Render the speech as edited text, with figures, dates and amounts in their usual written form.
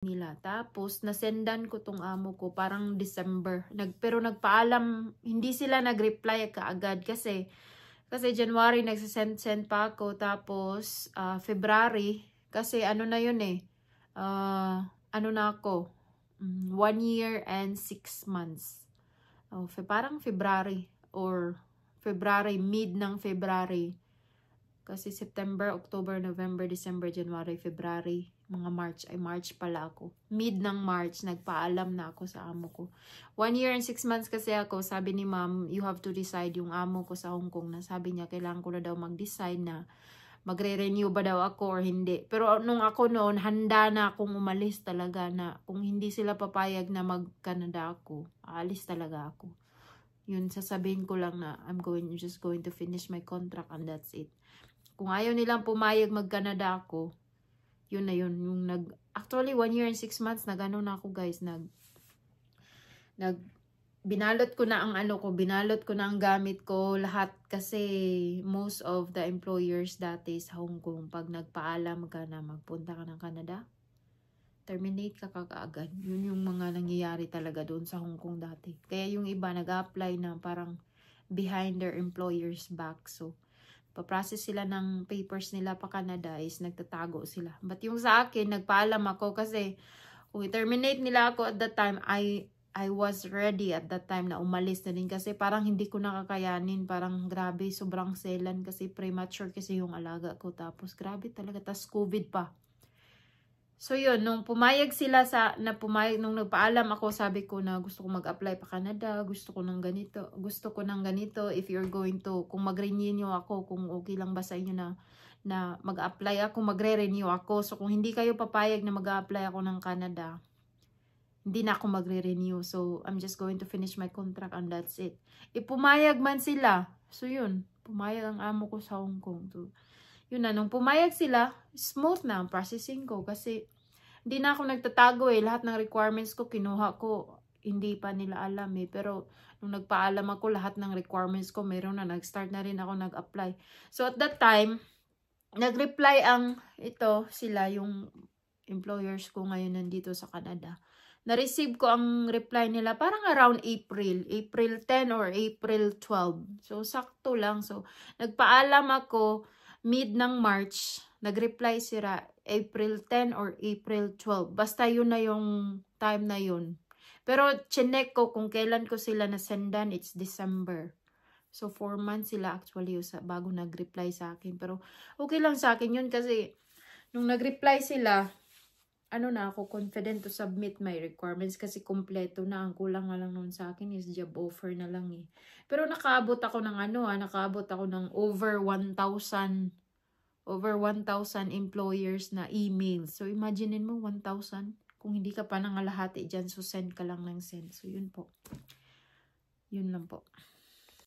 nila. Tapos, nasendan ko tong amo ko parang December. Pero nagpaalam, hindi sila nag-reply kaagad kasi January nagsisend pa ako. Tapos, February, kasi ano na yun eh, ano na ako, 1 year and 6 months. Parang February or February, mid ng February. Kasi September, October, November, December, January, February, mga March. Ay, March pala ako. Mid ng March, nagpaalam na ako sa amo ko. 1 year and 6 months kasi ako, sabi ni ma'am, you have to decide yung amo ko sa Hong Kong na sabi niya, kailangan ko na daw mag-decide na magre-renew ba daw ako or hindi. Pero nung ako noon, handa na akong umalis talaga na kung hindi sila papayag na mag-Canada ako, aalis talaga ako. Yun, sasabihin ko lang na just going to finish my contract and that's it. Kung ayaw nilang pumayag mag-Canada ako, yun na yun. Actually, 1 year and 6 months, nag-ano na ako guys, binalot ko na ang binalot ko na ang gamit ko, lahat kasi most of the employers dati sa Hong Kong, pag nagpaalam ka na magpunta ka ng Canada, terminate ka kaagad. Yun yung mga nangyayari talaga doon sa Hong Kong dati. Kaya yung iba nag-apply na parang behind their employer's back. So, paprocess sila ng papers nila pa Canada is nagtatago sila. But yung sa akin, nagpaalam ako kasi kung i-terminate nila ako at that time, I was ready at that time na umalis na din kasi parang hindi ko nakakayanin. Parang grabe, sobrang selan kasi premature kasi yung alaga ko. Tapos grabe talaga, tas COVID pa. So yun, nung pumayag sila nung nagpaalam ako, sabi ko na gusto ko mag-apply pa Canada, gusto ko ng ganito, if you're going to, kung mag-renew ako, kung okay lang ba sa inyo na mag-apply ako, magre-renew ako. So kung hindi kayo papayag na mag-apply ako ng Canada, hindi na ako magre-renew. So I'm just going to finish my contract and that's it. Pumayag man sila. So yun, pumayag ang amo ko sa Hong Kong. So, yun na, nung pumayag sila, smooth na ang processing ko kasi hindi na ako nagtatago eh. Lahat ng requirements ko, kinuha ko. Hindi pa nila alam eh. Pero nung nagpaalam ako, lahat ng requirements ko, meron na. Nag-start na rin ako nag-apply. So at that time, nag-reply sila, yung employers ko ngayon nandito sa Canada. Na-receive ko ang reply nila parang around April 10 or April 12. So sakto lang. So nagpaalam ako mid ng March, nag-reply sila April 10 or April 12. Basta yun na yung time na yun. Pero chinek ko kung kailan ko sila nasendan, it's December. So 4 months sila actually bago nag-reply sa akin. Pero okay lang sa akin yun kasi nung nag-reply sila, na ako confident to submit my requirements kasi kompleto na. Ang kulang nga lang noon sa akin is job offer na lang eh. Pero nakaabot ako ng nakaabot ako ng over 1,000 employers na email. So imaginein mo 1,000. Kung hindi ka pa nangalahati dyan, so send ka lang ng send. So yun po. Yun lang po.